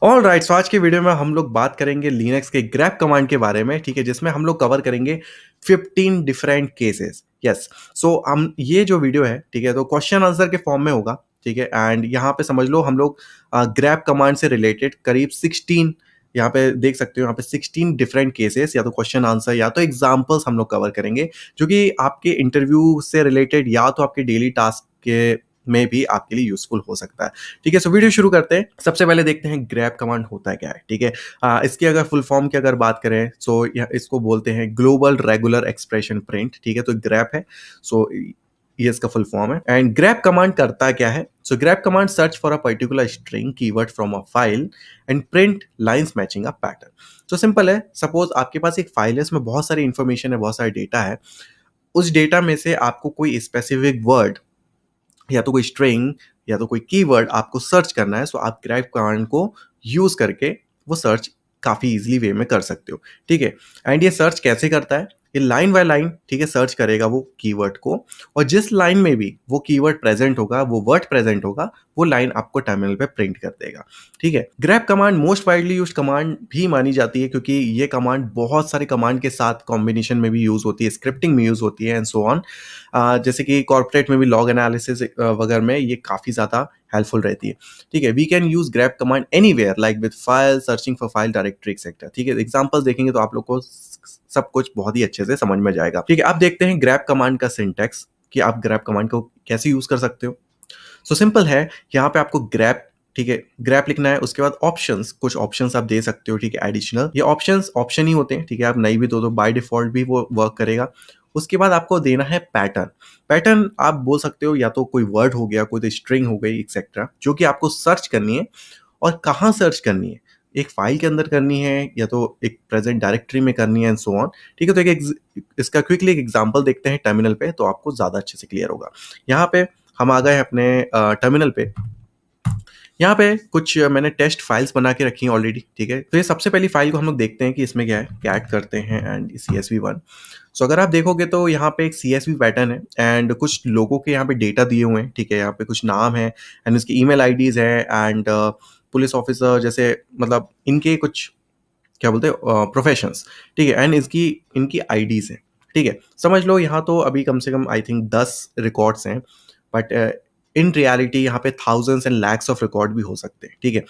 All right, सो आज के video में हम लोग बात करेंगे लिनक्स के ग्रैप कमांड के बारे में, ठीक है, जिसमें हम लोग कवर करेंगे 15 डिफरेंट केसेस। यस, सो हम ये जो वीडियो है, ठीक है, तो क्वेश्चन आंसर के फॉर्म में होगा, ठीक है। एंड यहाँ पे समझ लो हम लोग ग्रैप कमांड से रिलेटेड करीब 16, यहाँ पे देख सकते हो, यहाँ पे 16 डिफरेंट केसेस या तो क्वेश्चन आंसर या तो एग्जाम्पल्स हम लोग कवर करेंगे, जो कि आपके इंटरव्यू से रिलेटेड या तो आपके डेली टास्क के में भी आपके लिए यूजफुल हो सकता है। ठीक है, सो वीडियो शुरू करते हैं। सबसे पहले देखते हैं ग्रैप कमांड होता है क्या है, ठीक है। इसकी अगर फुल फॉर्म की अगर बात करें, सो इसको बोलते हैं ग्लोबल रेगुलर एक्सप्रेशन प्रिंट, ठीक है। तो ग्रैप है, सो ये इसका फुल फॉर्म है। एंड ग्रैप कमांड करता क्या है? So grep command search for a particular string keyword from a file and print lines matching a pattern. तो सिंपल है, सपोज आपके पास एक फाइल है, इसमें बहुत सारी इंफॉर्मेशन है, बहुत सारा डेटा है। उस डेटा में से आपको कोई स्पेसिफिक वर्ड या तो कोई स्ट्रिंग या तो कोई कीवर्ड आपको सर्च करना है, सो आप ग्रैप कमांड को यूज करके वो सर्च काफी इजीली वे में कर सकते हो, ठीक है। एंड ये सर्च कैसे करता है? ये लाइन बाय लाइन, ठीक है, सर्च करेगा वो कीवर्ड को, और जिस लाइन में भी वो कीवर्ड प्रेजेंट होगा, वो वर्ड प्रेजेंट होगा, वो लाइन आपको टर्मिनल पे प्रिंट कर देगा, ठीक है। Grab command most widely use command भी मानी जाती है, क्योंकि ये कमांड बहुत सारे कमांड के साथ कॉम्बिनेशन में भी यूज होती है, स्क्रिप्टिंग में यूज होती है एंड सो ऑन। जैसे कि कॉर्पोरेट में भी लॉग एनालिसिस वगैरह में ये काफ़ी ज़्यादा हेल्पफुल रहती है, ठीक है। We can use grep command anywhere like with file searching for file directory etcetera, ठीक है। एग्जांपल्स देखेंगे तो आप लोग को सब कुछ बहुत ही अच्छे से समझ में जाएगा, ठीक है। अब देखते हैं ग्रैप कमांड का सिंटैक्स, कि आप ग्रैप कमांड को कैसे यूज कर सकते हो। सो सिंपल है, यहाँ पे आपको ग्रैप, ठीक है, ग्रैप लिखना है। उसके बाद ऑप्शंस, कुछ ऑप्शंस आप दे सकते हो, ठीक है, एडिशनल। ये ऑप्शंस ऑप्शन ही होते हैं, ठीक है, आप नहीं भी दो तो बाय डिफॉल्ट भी वो वर्क करेगा। उसके बाद आपको देना है पैटर्न। पैटर्न आप बोल सकते हो या तो कोई वर्ड हो गया, कोई तो स्ट्रिंग हो गई एक्सेट्रा, जो कि आपको सर्च करनी है। और कहाँ सर्च करनी है? एक फाइल के अंदर करनी है या तो एक प्रेजेंट डायरेक्टरी में करनी है एंड सो ऑन, ठीक है। तो इसका क्विकली एक एग्जांपल देखते हैं टर्मिनल पे, तो आपको ज़्यादा अच्छे से क्लियर होगा। यहाँ पे हम आ गए अपने टर्मिनल पे। यहाँ पे कुछ मैंने टेस्ट फाइल्स बना के रखी हैं ऑलरेडी, ठीक है। तो ये सबसे पहली फाइल को हम लोग देखते हैं कि इसमें क्या है, कैट करते हैं एंड CSV1। सो अगर आप देखोगे तो यहाँ पे एक CSV पैटर्न है एंड कुछ लोगों के यहाँ पे डेटा दिए हुए हैं, ठीक है। यहाँ पे कुछ नाम है एंड उसकी ईमेल आईडीज है एंड पुलिस ऑफिसर जैसे, मतलब इनके कुछ क्या बोलते हैं प्रोफेशंस, ठीक है। एंड इसकी इनकी आईडीज है, ठीक है। समझ लो यहाँ तो अभी कम से कम आई थिंक 10 रिकॉर्ड्स हैं, बट इन रियलिटी यहाँ पे thousands and lakhs of record भी हो सकते हैं, ठीक है।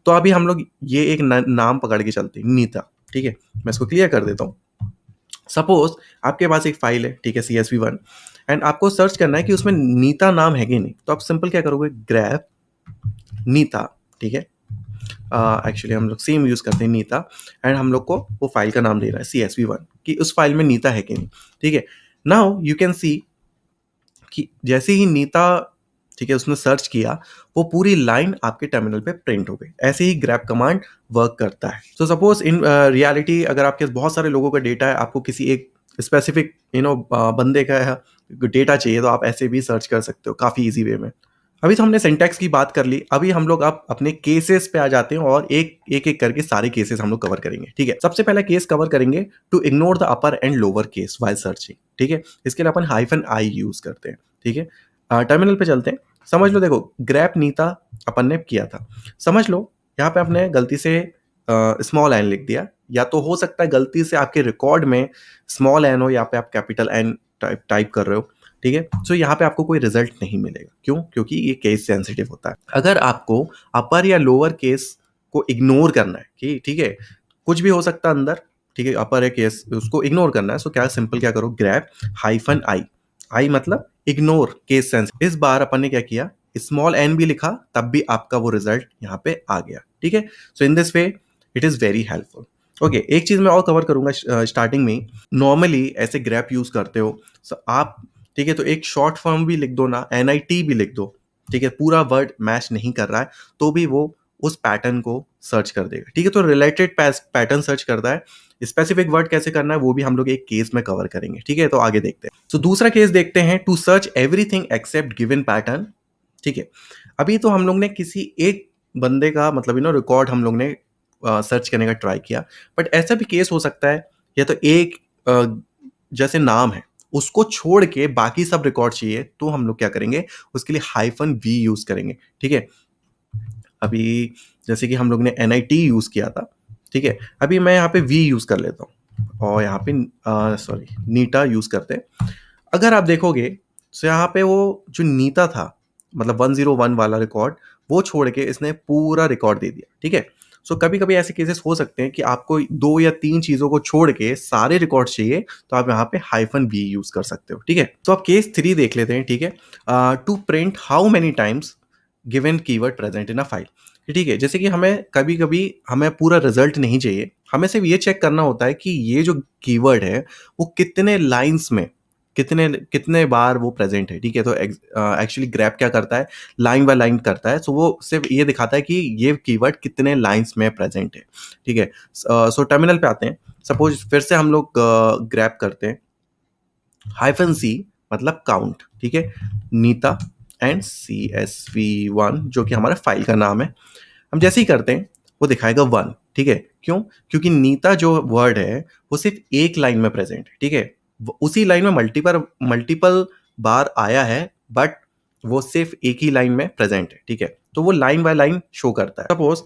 तो अभी हम लोग ये एक नाम पकड़ के चलते हैं, नीता, ठीक है। मैं इसको क्लियर कर देता हूँ। सपोज आपके पास एक फाइल है, ठीक है, CSV1, एंड आपको सर्च करना है कि उसमें नीता नाम है कि नहीं। तो आप सिंपल क्या करोगे, ग्रैप नीता, ठीक है। एक्चुअली हम लोग सेम यूज करते हैं नीता, एंड हम लोग को वो फाइल का नाम दे रहा है CSV1, कि उस फाइल में नीता है कि नहीं, ठीक है। नाउ यू कैन सी कि जैसे ही नीता, ठीक है, उसने सर्च किया, वो पूरी लाइन आपके टर्मिनल पे प्रिंट हो गई। ऐसे ही ग्रैप कमांड वर्क करता है। तो सपोज इन रियलिटी अगर आपके पास बहुत सारे लोगों का डेटा है, आपको किसी एक स्पेसिफिक बंदे का डेटा चाहिए, तो आप ऐसे भी सर्च कर सकते हो काफ़ी इजी वे में। अभी तो हमने सिंटैक्स की बात कर ली, अभी हम लोग आप अपने केसेस पे आ जाते हैं और एक एक एक करके सारे केसेस हम लोग कवर करेंगे, ठीक है। सबसे पहला केस कवर करेंगे, to ignore the upper and lower case while searching, ठीक है। इसके लिए अपन -i यूज करते हैं, ठीक है। टर्मिनल पे चलते हैं। समझ लो, देखो ग्रैप नीता अपन ने किया था, समझ लो यहाँ पे आपने गलती से स्मॉल एन लिख दिया, या तो हो सकता है गलती से आपके रिकॉर्ड में स्मॉल एन हो, या पे आप कैपिटल एन टाइप कर रहे हो, ठीक है। सो यहाँ पे आपको कोई रिजल्ट नहीं मिलेगा, क्यों? क्योंकि ये केस सेंसिटिव होता है। अगर आपको अपर या लोअर केस को इग्नोर करना है, कि ठीक है, कुछ भी हो सकता है अंदर, ठीक है, अपर है केस, उसको इग्नोर करना है, सो क्या सिंपल क्या करो, ग्रैप -i। आई मतलब इग्नोर केस सेंस। इस बार अपन ने क्या किया, स्मॉल एन भी लिखा, तब भी आपका वो रिजल्ट यहाँ पे आ गया, ठीक है। So in this way it is very helpful. Okay, एक चीज मैं और कवर करूंगा स्टार्टिंग में। नॉर्मली ऐसे ग्रैप यूज करते हो, सो आप, ठीक है, तो एक शॉर्ट फॉर्म भी लिख दो ना, NIT भी लिख दो, ठीक है, पूरा वर्ड मैच नहीं कर रहा है तो भी वो उस पैटर्न को सर्च कर देगा, ठीक है। तो रिलेटेड पैटर्न सर्च करता है। स्पेसिफिक वर्ड कैसे करना है वो भी हम लोग एक केस में कवर करेंगे, ठीक है। तो आगे देखते हैं। तो दूसरा केस देखते हैं, to search everything except given pattern, ठीक है। अभी तो हम लोग ने किसी एक बंदे का मतलब रिकॉर्ड हम लोग ने सर्च करने का ट्राई किया, बट ऐसा भी केस हो सकता है, या तो एक जैसे नाम है उसको छोड़ के बाकी सब रिकॉर्ड चाहिए, तो हम लोग क्या करेंगे, उसके लिए -v यूज करेंगे, ठीक है। अभी जैसे कि हम लोग ने NIT यूज़ किया था, ठीक है। अभी मैं यहाँ पे V यूज़ कर लेता हूँ और यहाँ पे सॉरी नीटा यूज़ करते हैं। अगर आप देखोगे तो यहाँ पे वो जो नीता था, मतलब 101 वाला रिकॉर्ड, वो छोड़ के इसने पूरा रिकॉर्ड दे दिया, ठीक है। सो कभी कभी ऐसे केसेस हो सकते हैं कि आपको 2 या 3 चीज़ों को छोड़ के सारे रिकॉर्ड चाहिए, तो आप यहाँ पे -v यूज़ कर सकते हो, ठीक है। तो आप केस 3 देख लेते हैं, ठीक है। To print how many times given keyword present in a file, ठीक है। जैसे कि हमें कभी कभी हमें पूरा रिजल्ट नहीं चाहिए, हमें सिर्फ ये चेक करना होता है कि ये जो कीवर्ड है वो कितने लाइंस में, कितने कितने बार वो प्रेजेंट है, ठीक है। तो एक्चुअली ग्रैप क्या करता है, लाइन बाय लाइन करता है। सो वो सिर्फ ये दिखाता है कि ये कीवर्ड कितने लाइंस में प्रेजेंट है, ठीक है। सो टर्मिनल पे आते हैं। सपोज फिर से हम लोग ग्रैप करते हैं, -c मतलब काउंट, ठीक है। नीता एंड CSV1 जो कि हमारा फाइल का नाम है, हम जैसे ही करते हैं वो दिखाएगा 1, ठीक है। क्यों? क्योंकि नीता जो वर्ड है वो सिर्फ एक लाइन में प्रेजेंट है, ठीक है। उसी लाइन में मल्टीपल मल्टीपल बार आया है, बट वो सिर्फ एक ही लाइन में प्रेजेंट है, ठीक है। तो वो लाइन बाय लाइन शो करता है। सपोज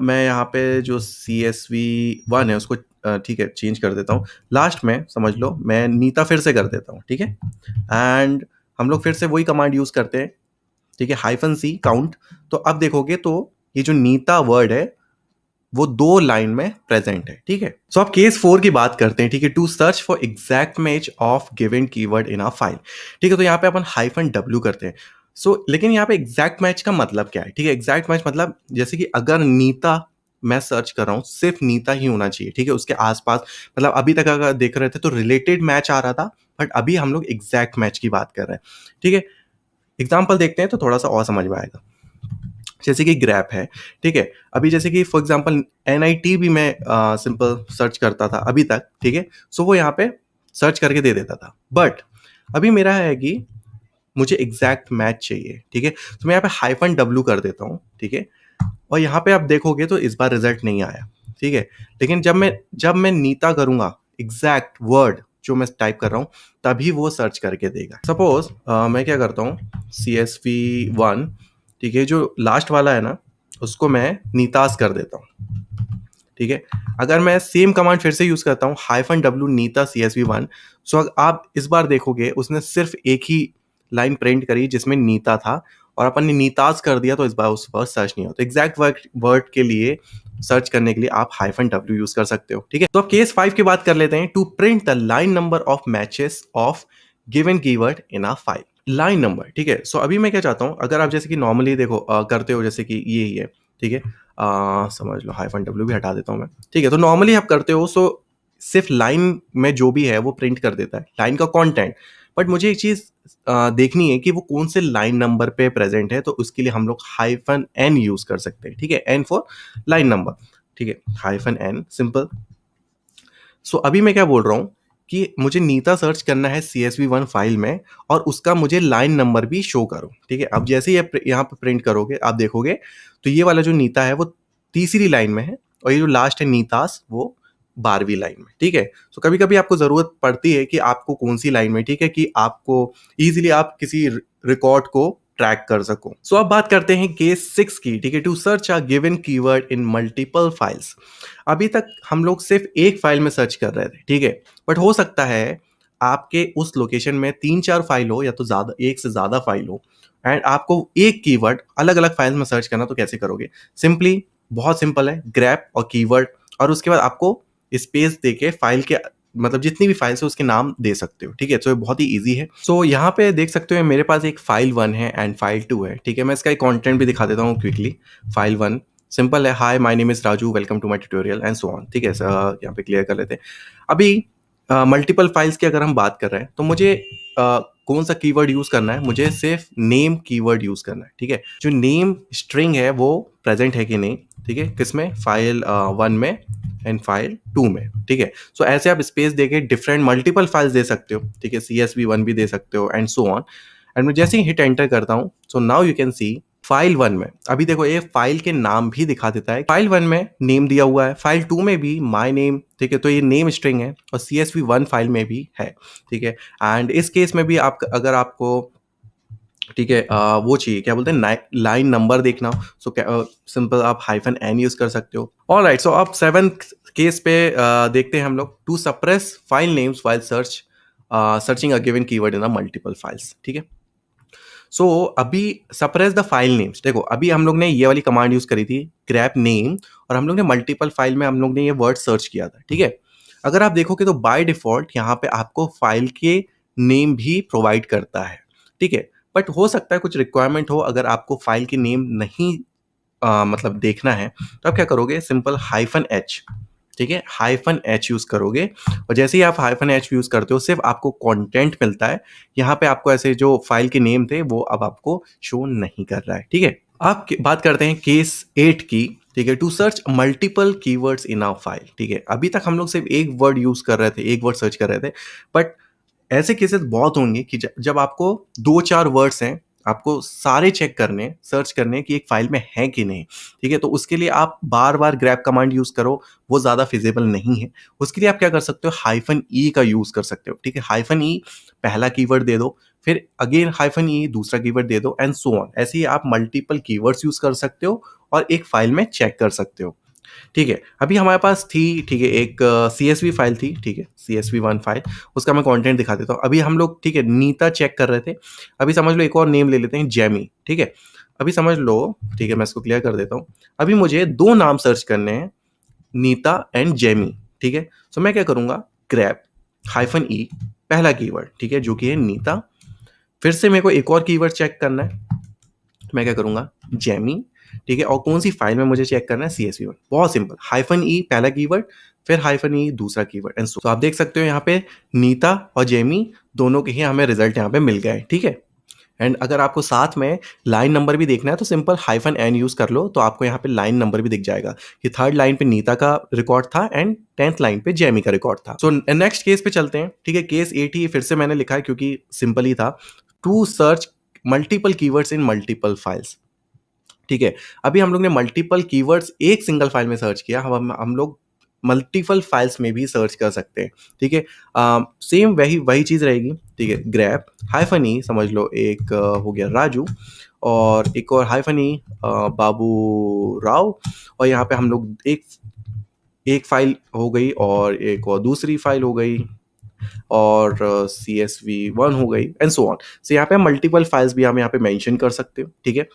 मैं यहाँ पे जो CSV1 है उसको ठीक है चेंज कर देता हूँ। लास्ट में समझ लो मैं नीता फिर से कर देता हूँ, ठीक है। एंड हम लोग फिर से वही कमांड यूज करते हैं, ठीक है, -c काउंट। तो अब देखोगे तो ये जो नीता वर्ड है वो 2 लाइन में प्रेजेंट है, ठीक है। सो अब केस 4 की बात करते हैं, ठीक है। To search for exact match of given keyword in a file, ठीक है। तो यहाँ पे अपन -w करते हैं। लेकिन यहाँ पे एग्जैक्ट मैच का मतलब क्या है, ठीक है। एग्जैक्ट मैच मतलब जैसे कि अगर नीता मैं सर्च कर रहा हूँ, सिर्फ नीता ही होना चाहिए, ठीक है। उसके आसपास मतलब अभी तक अगर देख रहे थे तो रिलेटेड मैच आ रहा था, बट अभी हम लोग एग्जैक्ट मैच की बात कर रहे हैं, ठीक है। एग्जाम्पल देखते हैं तो थोड़ा सा और समझ में आएगा। जैसे कि ग्रैप है, ठीक है। अभी जैसे कि फॉर एग्जांपल NIT भी मैं सिंपल सर्च करता था अभी तक, ठीक है। सो वो यहाँ पे सर्च करके दे देता था, बट अभी मेरा है कि मुझे एग्जैक्ट मैच चाहिए, ठीक है। तो मैं यहाँ पे -w कर देता हूँ, ठीक है। और यहाँ पे आप देखोगे तो इस बार रिजल्ट नहीं आया, ठीक है। लेकिन जब मैं नीता करूंगा एग्जैक्ट वर्ड जो मैं टाइप कर रहा हूँ, तभी वो सर्च करके देगा। सपोज मैं क्या करता हूँ, CSV1, ठीक है, जो लास्ट वाला है ना उसको मैं नीतास कर देता हूँ, ठीक है। अगर मैं सेम कमांड फिर से यूज करता हूँ -w नीता CSV1, सो आप इस बार देखोगे उसने सिर्फ एक ही लाइन प्रिंट करी जिसमें नीता था, और अपन ने नीतास कर दिया तो इस बार उस पर सर्च नहीं होता। एग्जैक्ट वर्ड के लिए सर्च करने के लिए आप -w यूज कर सकते हो, ठीक है। तो अब केस 5 की बात कर लेते हैं। To print the line number of matches of given keyword in a file, line number, ठीक है। सो अभी मैं क्या चाहता हूँ, अगर आप जैसे कि नॉर्मली देखो करते हो, जैसे कि ये ही है, ठीक है। समझ लो -w भी हटा देता हूँ मैं, ठीक है। तो नॉर्मली आप करते हो, सो सिर्फ लाइन में जो भी है वो प्रिंट कर देता है, लाइन का कंटेंट। बट मुझे एक चीज देखनी है कि वो कौन से लाइन नंबर पे प्रेजेंट है, तो उसके लिए हम लोग -n यूज कर सकते हैं, ठीक है। n फॉर लाइन नंबर, ठीक है, -n सिंपल। सो अभी मैं क्या बोल रहा हूँ कि मुझे नीता सर्च करना है CSV1 फाइल में, और उसका मुझे लाइन नंबर भी शो करो, ठीक है। अब जैसे ही यहाँ पे प्रिंट करोगे आप देखोगे तो ये वाला जो नीता है वो तीसरी लाइन में है, और ये जो लास्ट है नीतास वो 12वीं लाइन में, ठीक है। तो कभी कभी आपको जरूरत पड़ती है कि आपको कौन सी लाइन में, ठीक है, कि आपको इजीली आप किसी रिकॉर्ड को ट्रैक कर सको। सो अब बात करते हैं केस 6 की, ठीक है। To search a given keyword in multiple files. अभी तक हम लोग सिर्फ एक फाइल में सर्च कर रहे थे, ठीक है। बट हो सकता है आपके उस लोकेशन में 3-4 फाइल हो, या तो ज्यादा एक से ज्यादा फाइल हो, एंड आपको एक कीवर्ड अलग अलग फाइल में सर्च करना, तो कैसे करोगे? सिंपली, बहुत सिंपल है, ग्रैप और कीवर्ड, और उसके बाद आपको स्पेस देके फाइल के मतलब जितनी भी फाइल्स है उसके नाम दे सकते हो, ठीक है। तो ये बहुत ही ईजी है। सो यहाँ पे देख सकते हो मेरे पास एक फाइल 1 है एंड फाइल 2 है, ठीक है। मैं इसका एक कंटेंट भी दिखा देता हूँ क्विकली। फाइल 1 सिंपल है, hi my name is Raju, welcome to my tutorial and so on, ठीक है। यहाँ पे क्लियर कर लेते हैं। अभी मल्टीपल फाइल्स की अगर हम बात कर रहे हैं तो मुझे कौन सा कीवर्ड यूज करना है? मुझे सिर्फ नेम कीवर्ड यूज करना है, ठीक है। जो नेम स्ट्रिंग है वो प्रेजेंट है कि नहीं, ठीक है, किसमें? फाइल 1 में एंड फाइल 2 में, ठीक है। सो ऐसे आप स्पेस देके डिफरेंट मल्टीपल फाइल्स दे सकते हो, ठीक है। CSV1 भी दे सकते हो एंड सो ऑन। एंड मैं जैसे ही हिट एंटर करता हूँ, सो now you can C file 1 में अभी देखो ये फाइल के नाम भी दिखा देता है। फाइल 1 में नेम दिया हुआ है, फाइल 2 में भी माय नेम, ठीक है। तो ये नेम स्ट्रिंग है, और CSV1 फाइल में भी है, ठीक है। एंड इस केस में भी आप अगर आपको ठीक है, वो चाहिए, क्या बोलते हैं, लाइन नंबर देखना हो, सो सिंपल आप हाइफन एन यूज कर सकते हो। ऑलराइट, सो अब सेवंथ केस पे देखते हैं हम लोग, to suppress file names while searching a given keyword in a multiple files. ठीक है, सो अभी सप्रेस द फाइल नेम्स, देखो अभी हम लोग ने ये वाली कमांड यूज करी थी ग्रैप नेम, और हम लोग ने मल्टीपल फाइल में हम लोग ने ये वर्ड सर्च किया था। ठीक है, अगर आप देखोगे तो बाय डिफॉल्ट यहाँ पे आपको फाइल के नेम भी प्रोवाइड करता है। ठीक है, बट हो सकता है कुछ रिक्वायरमेंट हो, अगर आपको फाइल की नेम नहीं मतलब देखना है, तो आप क्या करोगे, सिंपल हाइफन एच, ठीक है, हाइफन एच यूज करोगे, और जैसे ही आप हाइफन एच यूज करते हो सिर्फ आपको कंटेंट मिलता है। यहाँ पे आपको ऐसे जो फाइल के नेम थे वो अब आपको शो नहीं कर रहा है। ठीक है, आप बात करते हैं केस 8 की। ठीक है, to search multiple keywords in a file. ठीक है, अभी तक हम लोग सिर्फ एक वर्ड यूज कर रहे थे, एक वर्ड सर्च कर रहे थे, बट ऐसे केसेस बहुत होंगे कि जब आपको दो चार वर्ड्स हैं, आपको सारे चेक करने, सर्च करने कि एक फाइल में है कि नहीं। ठीक है, तो उसके लिए आप बार बार ग्रैप कमांड यूज करो, वो ज्यादा फिजिबल नहीं है। उसके लिए आप क्या कर सकते हो, हाइफन ई का यूज कर सकते हो। ठीक है, हाइफन ई पहला कीवर्ड दे दो, फिर अगेन हाइफन ई दूसरा कीवर्ड दे दो, एंड सो ऑन। ऐसे ही आप मल्टीपल कीवर्ड्स यूज कर सकते हो और एक फाइल में चेक कर सकते हो। ठीक है, अभी हमारे पास थी, ठीक है, एक CSV फाइल थी। ठीक है, CSV1 फाइल, उसका मैं कंटेंट दिखा देता हूँ अभी हम लोग। ठीक है, नीता चेक कर रहे थे, अभी समझ लो एक और नेम ले लेते हैं, जेमी। ठीक है, अभी समझ लो, ठीक है, मैं इसको क्लियर कर देता हूँ। अभी मुझे दो नाम सर्च करने हैं, नीता एंड जेमी। ठीक है, तो मैं क्या करूंगा, ग्रैप हाइफन ई पहला कीवर्ड, ठीक है, जो कि है नीता, फिर से मेरे को एक और कीवर्ड चेक करना है, मैं क्या करूंगा, जेमी। ठीक है, और कौन सी फाइल में मुझे चेक करना है, CSV1। बहुत सिंपल, हाइफन ई पहला कीवर्ड, फिर हाइफन ई दूसरा कीवर्ड, एंड सो। तो आप देख सकते हो यहाँ पे नीता और जेमी दोनों के ही हमें रिजल्ट यहाँ पे मिल गए। ठीक है, एंड अगर आपको साथ में लाइन नंबर भी देखना है तो सिंपल हाइफन एन यूज कर लो, तो आपको यहाँ पे लाइन नंबर भी दिख जाएगा कि थर्ड लाइन पे नीता का रिकॉर्ड था एंड 10th लाइन पे जेमी का रिकॉर्ड था। सो नेक्स्ट केस पे चलते हैं। ठीक है, केस 8 ही फिर से मैंने लिखा है क्योंकि सिंपल ही था, to search multiple keywords in multiple files. ठीक है, अभी हम लोग ने मल्टीपल कीवर्ड्स एक सिंगल फाइल में सर्च किया, हम लोग मल्टीपल फाइल्स में भी सर्च कर सकते हैं। ठीक है, सेम वही वही चीज रहेगी। ठीक है, ग्रैप हाइफन ई, समझ लो एक हो गया राजू, और एक और हाइफन ई बाबू राव, और यहाँ पे हम लोग एक एक फाइल हो गई और एक और दूसरी फाइल हो गई, और CSV1 हो गई, एंड सो ऑन। सो यहाँ पे मल्टीपल फाइल्स भी हम यहाँ पे मेंशन कर सकते हो। ठीक है,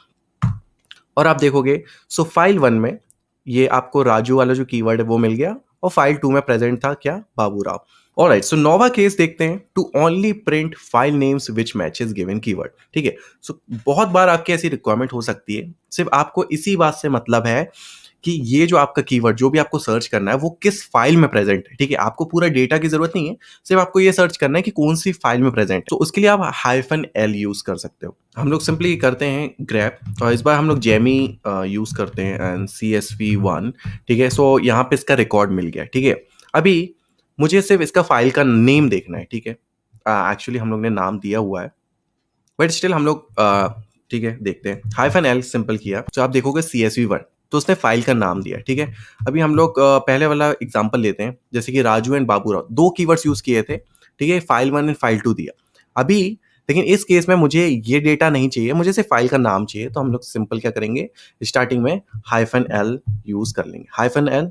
और आप देखोगे, सो फाइल 1 में ये आपको राजू वाला जो कीवर्ड है वो मिल गया, और फाइल 2 में प्रेजेंट था क्या, बाबूराव। ऑलराइट, सो नोवा केस देखते हैं, to only print file names which matches given keyword. ठीक है, सो बहुत बार आपकी ऐसी रिक्वायरमेंट हो सकती है, सिर्फ आपको इसी बात से मतलब है कि ये जो आपका कीवर्ड जो भी आपको सर्च करना है वो किस फाइल में प्रेजेंट है। ठीक है, आपको पूरा डेटा की जरूरत नहीं है, सिर्फ आपको ये सर्च करना है कि कौन सी फाइल में प्रेजेंट है। तो उसके लिए आप हाइफन एल यूज कर सकते हो। हम लोग सिंपली करते हैं ग्रैप, और इस बार हम लोग जेमी यूज करते हैं, एंड CSV1। ठीक है, सो यहाँ पे इसका रिकॉर्ड मिल गया। ठीक है, अभी मुझे सिर्फ इसका फाइल का नेम देखना है। ठीक है, एक्चुअली हम लोग ने नाम दिया हुआ है, बट स्टिल हम लोग ठीक है देखते हैं, हाइफन एल सिंपल किया, तो आप देखोगे CSV1, तो उसने फाइल का नाम दिया। ठीक है, अभी हम लोग पहले वाला एग्जांपल लेते हैं, जैसे कि राजू एंड बाबूराव, दो कीवर्ड्स यूज किए थे। ठीक है, फाइल 1 एंड फाइल 2 दिया। अभी लेकिन इस केस में मुझे ये डेटा नहीं चाहिए, मुझे सिर्फ फाइल का नाम चाहिए, तो हम लोग सिंपल क्या करेंगे, स्टार्टिंग में हाइफन एल यूज कर लेंगे, हाइफन एल,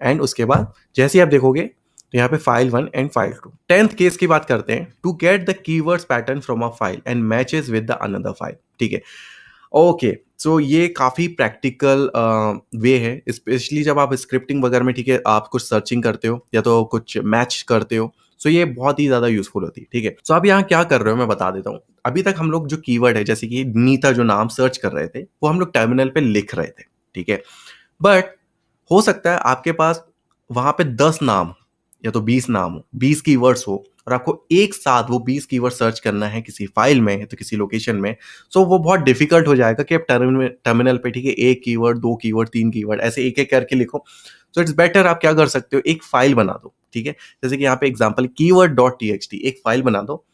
एंड उसके बाद जैसे ही आप देखोगे तो यहाँ पे file 1 and file 2। 10th case की बात करते हैं, to get the keywords pattern from a file and matches with the another file. ठीक है, ओके, सो ये काफ़ी प्रैक्टिकल वे है, स्पेशली जब आप स्क्रिप्टिंग वगैरह में, ठीक है, आप कुछ सर्चिंग करते हो या तो कुछ मैच करते हो, सो ये बहुत ही ज़्यादा यूजफुल होती है। ठीक है, सो आप यहाँ क्या कर रहे हो मैं बता देता हूँ। अभी तक हम लोग जो कीवर्ड है, जैसे कि नीता जो नाम सर्च कर रहे थे, वो हम लोग टर्मिनल पे लिख रहे थे। ठीक है, बट हो सकता है आपके पास वहां पे 10 नाम या तो 20 नाम हो, 20 कीवर्ड्स हो, और आपको एक साथ वो 20 कीवर्ड सर्च करना है किसी फाइल में, तो किसी लोकेशन में, सो वो बहुत डिफिकल्ट हो जाएगा कि आप टर्मिनल पे, ठीक है, एक कीवर्ड, दो कीवर्ड, तीन कीवर्ड ऐसे एक एक करके लिखो। सो इट्स बेटर आप क्या कर सकते हो, एक फाइल बना दो। ठीक है, जैसे कि यहाँ पे एग्जाम्पल कीवर्ड.txt एक फाइल बना दो,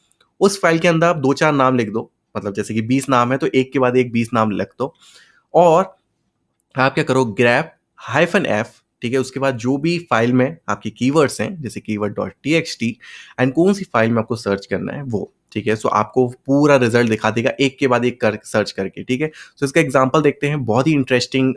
उस फाइल के अंदर आप दो चार नाम लिख दो, मतलब जैसे कि 20 नाम है तो एक के बाद एक 20 नाम लिख दो, और आप क्या करो, ग्रैप हाइफन एफ, ठीक है, उसके बाद जो भी फाइल में आपके कीवर्ड्स हैं, जैसे कीवर्ड.txt, एंड कौन सी फाइल में आपको सर्च करना है वो, ठीक है। सो आपको पूरा रिजल्ट दिखा देगा एक के बाद एक कर सर्च करके, ठीक है। सो इसका एग्जांपल देखते हैं, बहुत ही इंटरेस्टिंग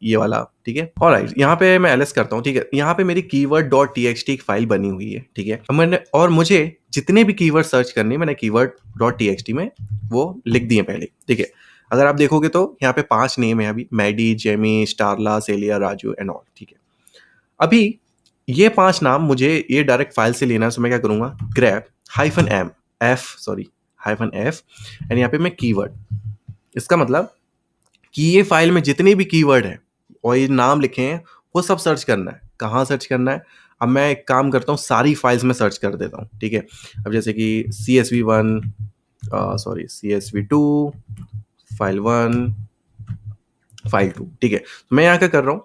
ये वाला, ठीक है। ऑलराइट, यहाँ पे मैं एलएस करता हूँ, ठीक है। यहाँ पे मेरी कीवर्ड डॉट टीएक्सटी एक फाइल बनी हुई है, ठीक है। मैंने और मुझे जितने भी कीवर्ड सर्च करने मैंने कीवर्ड डॉट टीएक्सटी में वो लिख दिए पहले, ठीक है। अगर आप देखोगे तो यहाँ पे 5 नेम है अभी, Maddy, Jamie, Starla, Celia, Raju and all, ठीक है। अभी ये 5 नाम मुझे ये डायरेक्ट फाइल से लेना है, तो मैं क्या करूंगा, grep hyphen M F sorry hyphen F and यहाँ पे मैं कीवर्ड, इसका मतलब कि ये फाइल में जितने भी कीवर्ड है और ये नाम लिखे हैं वो सब सर्च करना है। कहाँ सर्च करना है, अब मैं एक काम करता हूँ, सारी फाइल्स में सर्च कर देता हूँ, ठीक है। अब जैसे कि CSV1 sorry CSV2 file 1 file 2, ठीक है। तो मैं यहाँ क्या कर रहा हूँ,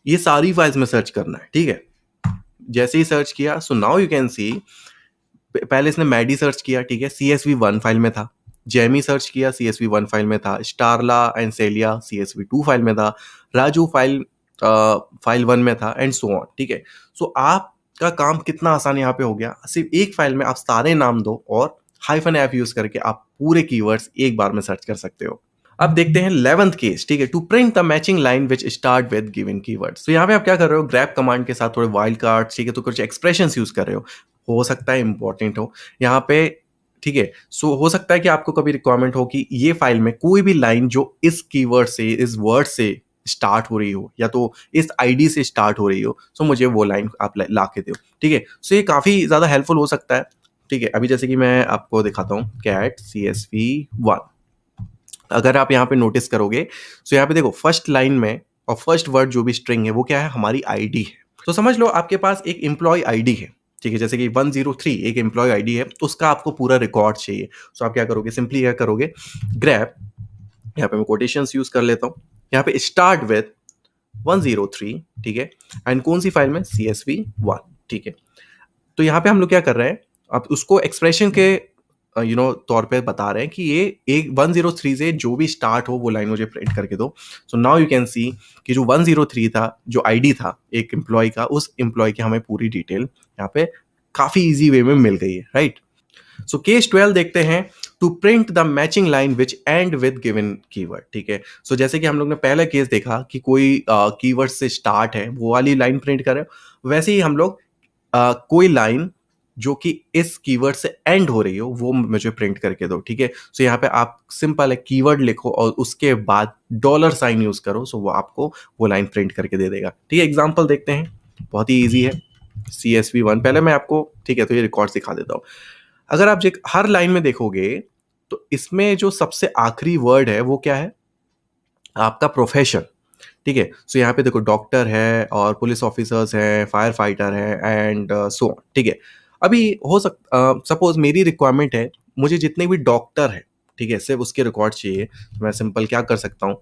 ये सारी फाइल्स में सर्च करना है, ठीक है। जैसे ही सर्च किया, सो नाउ यू कैन सी, पहले इसने मैडी सर्च किया, ठीक है, CSV1 फाइल में था। जेमी सर्च किया, CSV1 फाइल में था। स्टारला एंड सेलिया CSV2 फाइल में था। राजू फाइल 1 में था एंड सो ऑन, ठीक है। सो आपका काम कितना आसान यहाँ पे हो गया, सिर्फ एक फाइल में आप सारे नाम दो और हाइफन एफ यूज करके आप पूरे कीवर्ड्स एक बार में सर्च कर सकते हो। अब देखते हैं 11th केस, ठीक है। To print the matching line which start with given keywords. तो यहाँ पे आप क्या कर रहे हो, ग्रैब कमांड के साथ थोड़े वाइल्ड कार्ड्स, ठीक है, तो कुछ एक्सप्रेशंस यूज कर रहे हो सकता है इंपॉर्टेंट हो यहाँ पे, ठीक है। सो हो सकता है कि आपको कभी रिक्वायरमेंट हो कि ये फाइल में कोई भी लाइन जो इस कीवर्ड से, इस वर्ड से स्टार्ट हो रही हो या तो इस आईडी से स्टार्ट हो रही हो, सो मुझे वो लाइन आप ला के दो, ठीक है। सो ये काफी ज्यादा हेल्पफुल हो सकता है, ठीक है। अभी जैसे कि मैं आपको दिखाता हूँ, कैट CSV1, अगर आप यहाँ पे नोटिस करोगे, तो यहाँ पे देखो फर्स्ट लाइन में और फर्स्ट वर्ड जो भी स्ट्रिंग है वो क्या है, हमारी आईडी है। तो समझ लो आपके पास एक एम्प्लॉय आईडी है, ठीक है। जैसे कि 103 एक एम्प्लॉय आईडी है, तो उसका आपको पूरा रिकॉर्ड चाहिए। तो आप क्या करोगे, सिंपली क्या करोगे, ग्रैब, यहाँ पे मैं कोटेशंस यूज कर लेता हूँ, यहाँ पे स्टार्ट विद 103, ठीक है, एंड कौन सी फाइल में, CSV1, ठीक है। तो यहाँ पे हम लोग क्या कर रहे हैं, अब उसको एक्सप्रेशन के तौर पे बता रहे हैं कि ये एक 103 से जो भी स्टार्ट हो वो लाइन मुझे प्रिंट करके दो। सो नाउ यू कैन सी कि जो 103 था, जो आईडी था एक एम्प्लॉय का, उस एम्प्लॉय की हमें पूरी डिटेल यहाँ पे काफी इजी वे में मिल गई है, राइट। सो केस 12 देखते हैं, to print the matching line which end with given keyword, ठीक है। सो जैसे कि हम लोग ने पहला केस देखा कि कोई कीवर्ड से स्टार्ट है वो वाली लाइन प्रिंट करे, वैसे ही हम लोग कोई लाइन जो कि इस कीवर्ड से एंड हो रही हो वो मुझे प्रिंट करके दो, ठीक है। सो यहाँ पे आप सिंपल है कीवर्ड लिखो और उसके बाद $साइन यूज करो, सो वो आपको वो लाइन प्रिंट करके दे देगा, ठीक है। एग्जांपल देखते हैं, बहुत ही इजी है। CSV1 पहले मैं आपको, ठीक है, तो ये रिकॉर्ड दिखा देता हूँ। अगर आप हर लाइन में देखोगे तो इसमें जो सबसे आखिरी वर्ड है वो क्या है, आपका प्रोफेशन, ठीक है। सो यहाँ पे देखो डॉक्टर है और पुलिस ऑफिसर्स हैं, फायर फाइटर है एंड सो ऑन, ठीक है। अभी हो सपोज मेरी रिक्वायरमेंट है, मुझे जितने भी डॉक्टर है, ठीक है, सिर्फ उसके रिकॉर्ड चाहिए, तो मैं सिंपल क्या कर सकता हूँ,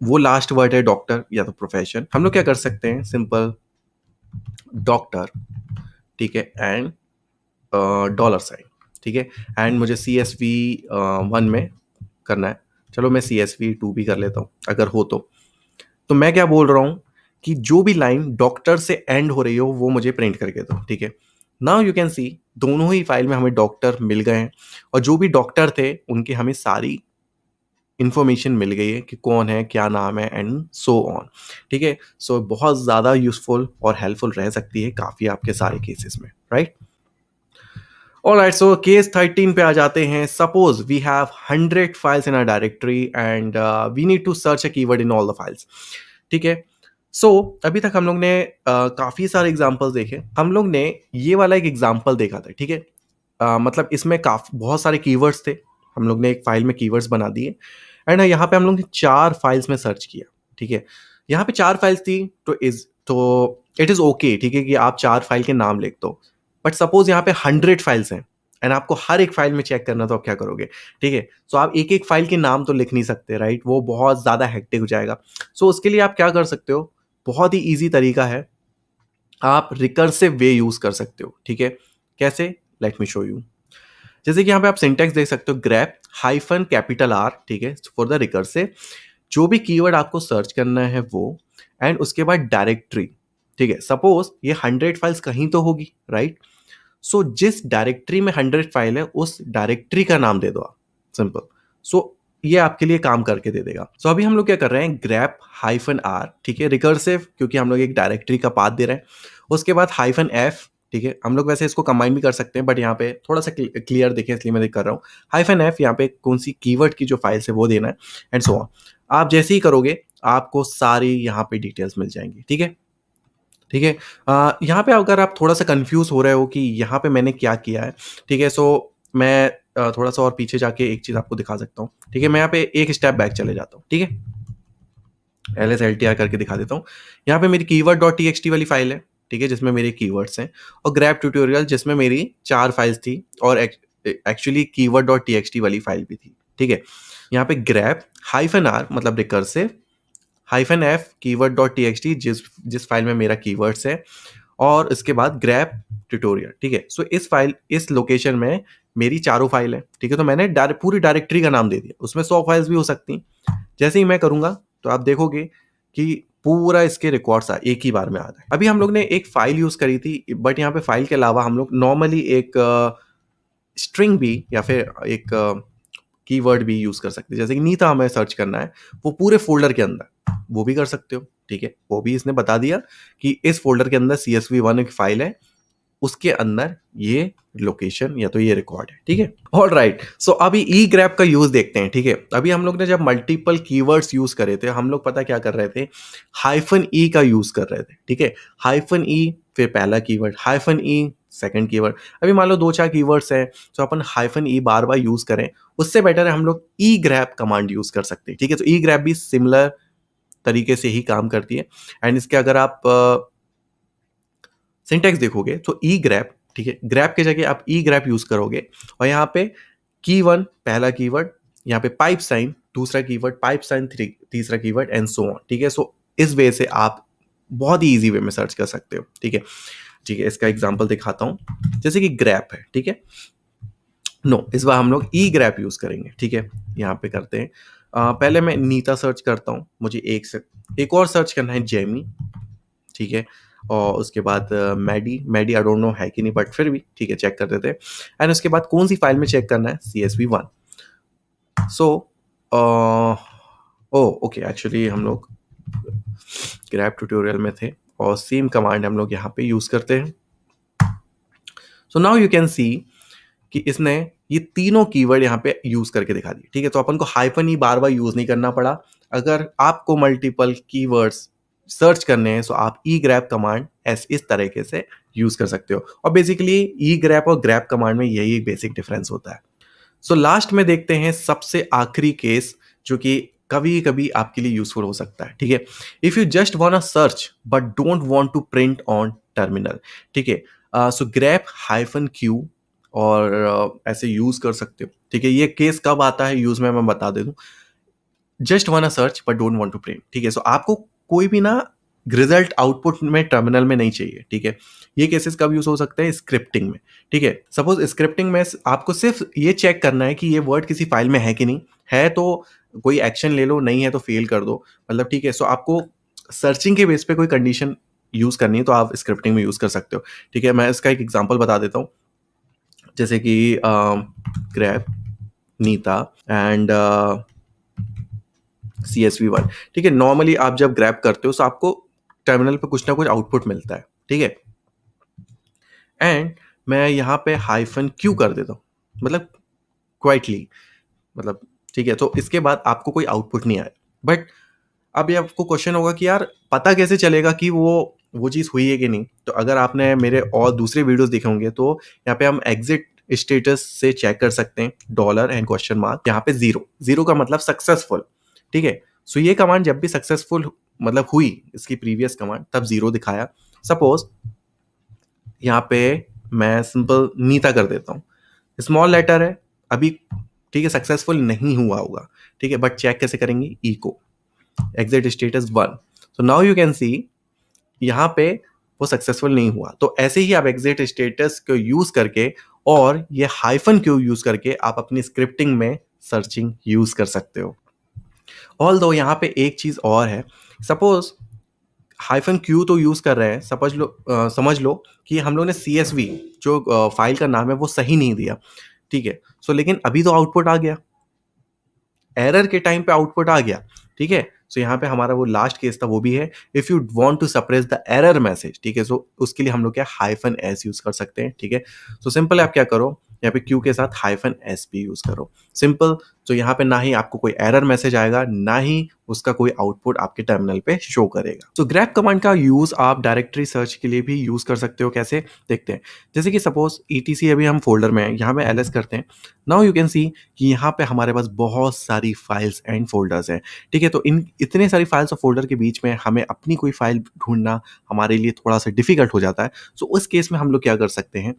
वो लास्ट वर्ड है डॉक्टर या तो प्रोफेशन, हम लोग क्या कर सकते हैं, सिंपल डॉक्टर, ठीक है, एंड $साइन, ठीक है। एंड मुझे CSV1 में करना है, चलो मैं CSV2 भी कर लेता हूँ अगर हो तो मैं क्या बोल रहा हूँ कि जो भी लाइन डॉक्टर से एंड हो रही हो वो मुझे प्रिंट करके दो, ठीक है। नाउ यू कैन सी दोनों ही फाइल में हमें डॉक्टर मिल गए हैं और जो भी डॉक्टर थे उनकी हमें सारी इंफॉर्मेशन मिल गई है कि कौन है, क्या नाम है एंड सो ऑन, ठीक है। सो बहुत ज़्यादा यूजफुल और हेल्पफुल रह सकती है काफ़ी आपके सारे केसेस में, राइट। ऑलराइट, सो केस 13 पे आ जाते हैं। Suppose we have 100 files in a directory and we need to search a keyword in all the files, ठीक है। सो अभी तक हम लोग ने काफ़ी सारे एग्जाम्पल्स देखे, हम लोग ने ये वाला एक एग्जाम्पल देखा था, ठीक है। मतलब इसमें बहुत सारे कीवर्ड्स थे, हम लोग ने एक फाइल में कीवर्ड्स बना दिए एंड यहाँ पे हम लोग ने 4 फाइल्स में सर्च किया, ठीक है। यहाँ पे 4 फाइल्स थी तो इट इज़ ओके, ठीक है, कि आप 4 फाइल के नाम लिख दो। बट सपोज यहाँ पे 100 फाइल्स हैं एंड आपको हर एक फाइल में चेक करना, तो आप क्या करोगे, ठीक है। सो आप एक एक फाइल के नाम तो लिख नहीं सकते, राइट, वो बहुत ज़्यादा हेक्टिक हो जाएगा। सो उसके लिए आप क्या कर सकते हो, बहुत ही ईजी तरीका है, आप रिकर्सिव वे यूज कर सकते हो, ठीक है। कैसे, लेट मी शो यू। जैसे कि यहाँ पे आप सिंटेक्स देख सकते हो, ग्रैब हाइफन कैपिटल R, ठीक है, फॉर द रिकर्सिव, जो भी कीवर्ड आपको सर्च करना है वो, एंड उसके बाद डायरेक्टरी, ठीक है। सपोज ये 100 फाइल्स कहीं तो होगी, राइट। सो जिस डायरेक्टरी में 100 फाइल है उस डायरेक्टरी का नाम दे दो आप, सिंपल। सो ये आपके लिए काम करके दे देगा। सो अभी हम लोग क्या कर रहे हैं, ग्रैप हाइफन आर, ठीक है, रिकर्सिव, क्योंकि हम लोग एक डायरेक्टरी का पाथ दे रहे हैं। उसके बाद हाइफन एफ, ठीक है, हम लोग वैसे इसको कंबाइन भी कर सकते हैं बट यहाँ पे थोड़ा सा क्लियर दिखे इसलिए मैं कर रहा हूँ। हाइफन एफ, यहाँ पे कौन सी कीवर्ड की जो फाइल है वो देना है, एंड सो ऑन। आप जैसे ही करोगे आपको सारी यहाँ पे डिटेल्स मिल जाएंगी, ठीक है। ठीक है, यहाँ पे अगर आप थोड़ा सा कंफ्यूज हो रहे हो कि यहाँ पे मैंने क्या किया है, ठीक है, सो मैं थोड़ा सा और पीछे जाके एक चीज आपको दिखा सकता हूँ, ठीक है। मैं यहाँ पे एक स्टेप बैक चले जाता हूँ, ठीक है, LSLTR करके दिखा देता हूँ। यहाँ पे मेरी कीवर्ड डॉट टी वाली फाइल है, ठीक है, जिसमें मेरे कीवर्ड्स हैं, और ग्रैप ट्यूटोरियल जिसमें मेरी 4 फाइल्स थी, और एक्चुअली कीवर्ड डॉट टी वाली फाइल भी थी, ठीक है। यहाँ पे ग्रैप हाइफन आर मतलब recursive, hyphen F keyword dot T जिस जिस फाइल में मेरा कीवर्ड्स है, और इसके बाद ग्रैप ट्यूटोरियल, ठीक है। सो इस फाइल, इस लोकेशन में मेरी चारों फाइल है, ठीक है। तो मैंने पूरी डायरेक्टरी का नाम दे दिया, उसमें 100 फाइल्स भी हो सकती। जैसे ही मैं करूंगा तो आप देखोगे कि पूरा इसके रिकॉर्ड्स एक ही बार में आ रहा है। अभी हम लोग ने एक फाइल यूज करी थी, बट यहाँ पे फाइल के अलावा हम लोग नॉर्मली एक स्ट्रिंग भी या फिर एक कीवर्ड भी यूज कर सकते हैं। जैसे कि नीता हमें सर्च करना है, वो पूरे फोल्डर के अंदर, वो भी कर सकते हो, ठीक है। वो भी इसने बता दिया कि इस फोल्डर के अंदर CSV1 एक फाइल है, उसके अंदर ये लोकेशन या तो ये रिकॉर्ड है, ठीक है। ऑल राइट, सो अभी ई ग्रैप का यूज देखते हैं, ठीक है। अभी हम लोग ने जब मल्टीपल कीवर्ड्स यूज करे थे, हम लोग पता क्या कर रहे थे, हाइफन ई का यूज कर रहे थे, ठीक है। हाइफन ई फिर पहला कीवर्ड, हाइफन ई सेकंड कीवर्ड। अभी मान लो 2-4 कीवर्ड्स हैं, तो अपन हाइफन ई बार बार यूज करें, उससे बेटर है हम लोग ई ग्रैप कमांड यूज कर सकते हैं, ठीक है। तो ई ग्रैप भी सिमिलर तरीके से ही काम करती है, एंड इसके अगर आप सिंटेक्स देखोगे तो ई ग्रैप, ठीक है, ग्रैप के जगह आप ई ग्रैप यूज करोगे, और यहाँ पे की1 पहला कीवर्ड, यहाँ पे पाइप साइन दूसरा कीवर्ड, पाइप साइन तीसरा कीवर्ड, एंड सो ऑन, ठीक है। सो इस वे से आप बहुत ही इजी वे में सर्च कर सकते हो, ठीक है। ठीक है, इसका एग्जांपल दिखाता हूं, जैसे कि ग्रैप है, ठीक है। नो, इस बार हम लोग ई ग्रैप यूज करेंगे, ठीक है। यहाँ पे करते हैं, पहले मैं नीता सर्च करता हूँ, मुझे एक और सर्च करना है, जेमी, ठीक है। और उसके बाद मैडी आई डोंट नो है कि नहीं, बट फिर भी ठीक है, चेक कर देते हैं। एंड उसके बाद कौन सी फाइल में चेक करना है, CSV1। सो ओ ओके, एक्चुअली हम लोग ग्रैप ट्यूटोरियल में थे, और सेम कमांड हम लोग यहाँ पे यूज करते हैं। सो नाउ यू कैन सी कि इसने ये तीनों कीवर्ड यहाँ पे यूज करके दिखा दिए, ठीक है। तो अपन को हाइफन ही बार बार यूज नहीं करना पड़ा। अगर आपको मल्टीपल कीवर्ड्स सर्च करने हैं तो आप ई ग्रैप कमांड इस तरीके से यूज कर सकते हो, और बेसिकली ई ग्रैप और ग्रैप कमांड में यही बेसिक डिफरेंस होता है। सो लास्ट में देखते हैं सबसे आखिरी केस, जो कि कभी कभी आपके लिए यूजफुल हो सकता है, ठीक है। If you just want search but don't want to print on terminal, ठीक है। सो ग्रैप हाइफन क्यू, और ऐसे यूज कर सकते हो, ठीक है। ये केस कब आता है यूज में, मैं बता दे दूं, just want search but don't want to print, ठीक है। सो आपको कोई भी ना रिजल्ट आउटपुट में टर्मिनल में नहीं चाहिए, ठीक है। ये केसेस कब यूज हो सकते हैं, स्क्रिप्टिंग में, ठीक है। सपोज स्क्रिप्टिंग में आपको सिर्फ ये चेक करना है कि ये वर्ड किसी फाइल में है कि नहीं है, तो कोई एक्शन ले लो, नहीं है तो फेल कर दो, मतलब, ठीक है। सो आपको सर्चिंग के बेस पे कोई कंडीशन यूज करनी है तो आप स्क्रिप्टिंग में यूज कर सकते हो, ठीक है। मैं इसका एक एग्जांपल बता देता हूँ, जैसे कि ग्रैप नीता एंड CSV1, ठीक है। नॉर्मली आप जब ग्रैप करते हो तो आपको टर्मिनल पे कुछ ना कुछ आउटपुट मिलता है, ठीक है। एंड मैं यहाँ पे हाइफन क्यू कर देता हूँ, मतलब क्वाइटली, मतलब, ठीक है। तो इसके बाद आपको कोई आउटपुट नहीं आया, बट अब ये आपको क्वेश्चन होगा कि यार पता कैसे चलेगा कि वो चीज़ हुई है कि नहीं। तो अगर आपने मेरे और दूसरे वीडियोस देखे होंगे तो यहाँ पे हम एग्जिट स्टेटस से चेक कर सकते हैं, डॉलर एंड क्वेश्चन मार्क, यहाँ पे जीरो का मतलब सक्सेसफुल, ठीक है। सो ये कमांड जब भी सक्सेसफुल मतलब हुई, इसकी प्रीवियस कमांड, तब जीरो दिखाया। सपोज यहाँ पे मैं सिंपल नीता कर देता हूँ, स्मॉल लेटर है अभी, ठीक है, सक्सेसफुल नहीं हुआ होगा, ठीक है। बट चेक कैसे करेंगे, echo exit status 1। So now you can see यहाँ पे वो सक्सेसफुल नहीं हुआ। तो ऐसे ही आप एग्जिट स्टेटस को यूज करके और ये हाइफन क्यू यूज करके आप अपनी स्क्रिप्टिंग में सर्चिंग यूज कर सकते हो। ऑल दो यहाँ पे एक चीज और है, सपोज हाइफ़न क्यू तो यूज़ कर रहे हैं, समझ लो कि हम लोग ने सीएसवी जो फ़ाइल का नाम है वो सही नहीं दिया, ठीक है? सो लेकिन अभी तो आउटपुट आ गया। एरर के टाइम पे आउटपुट आ गया, ठीक है? सो यहाँ पे हमारा वो लास्ट केस था वो भी है, if you want to suppress the error message, ठीक है? सो उसके लिए हम लोग क्या हाइफ़न एस यूज़ कर सकते हैं, ठीक है? सो सिंपल आप क्या करो, यहाँ पे क्यू के साथ हाइफ़न एस भी यूज़ करो, सिंपल। तो यहाँ पे ना ही आपको कोई एरर मैसेज आएगा, ना ही उसका कोई आउटपुट आपके टर्मिनल पे शो करेगा। तो ग्रेप कमांड का यूज़ आप डायरेक्टरी सर्च के लिए भी यूज़ कर सकते हो, कैसे? देखते हैं। जैसे कि सपोज़ ईटीसी अभी हम फ़ोल्डर में हैं, यहाँ पे एलएस करते हैं। नाउ यू कैन सी कि यहाँ पे हमारे पास बहुत सारी फाइल्स एंड फ़ोल्डर्स हैं, ठीक है? तो इन इतने सारी फाइल्स और फ़ोल्डर के बीच में हमें अपनी कोई फाइल ढूँढना हमारे लिए थोड़ा-सा डिफ़िकल्ट हो जाता है। सो उस केस में हम लोग क्या कर सकते हैं,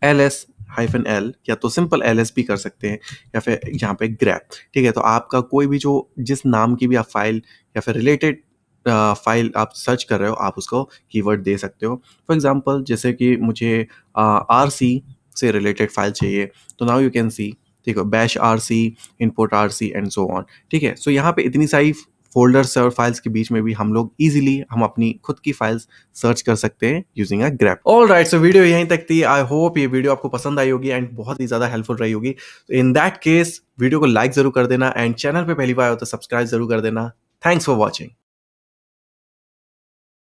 एलएस हाइफ़न एल या तो सिंपल एलएस भी कर सकते हैं या फिर यहाँ पे ग्रेप, ठीक है? तो आपका कोई भी जो जिस नाम की भी आप फाइल या फिर रिलेटेड फाइल आप सर्च कर रहे हो, आप उसको कीवर्ड दे सकते हो। फॉर एग्ज़ाम्पल जैसे कि मुझे आरसी से रिलेटेड फाइल चाहिए, तो नाउ यू कैन सी, ठीक है? Bash RC, import RC and so on, ठीक है? सो यहाँ पे इतनी सारी फ़ोल्डर्स और फाइल्स के बीच में भी हम अपनी खुद की फाइल्स सर्च कर सकते हैं using a grep. Alright, so video यहीं तक थी। आई होप ये वीडियो आपको पसंद आई होगी एंड बहुत ही ज़्यादा हेल्पफुल रही होगी। इन दैट केस वीडियो को लाइक ज़रूर कर देना एंड चैनल पे पहली बार हो तो सब्सक्राइब ज़रूर कर देना। Thanks for watching.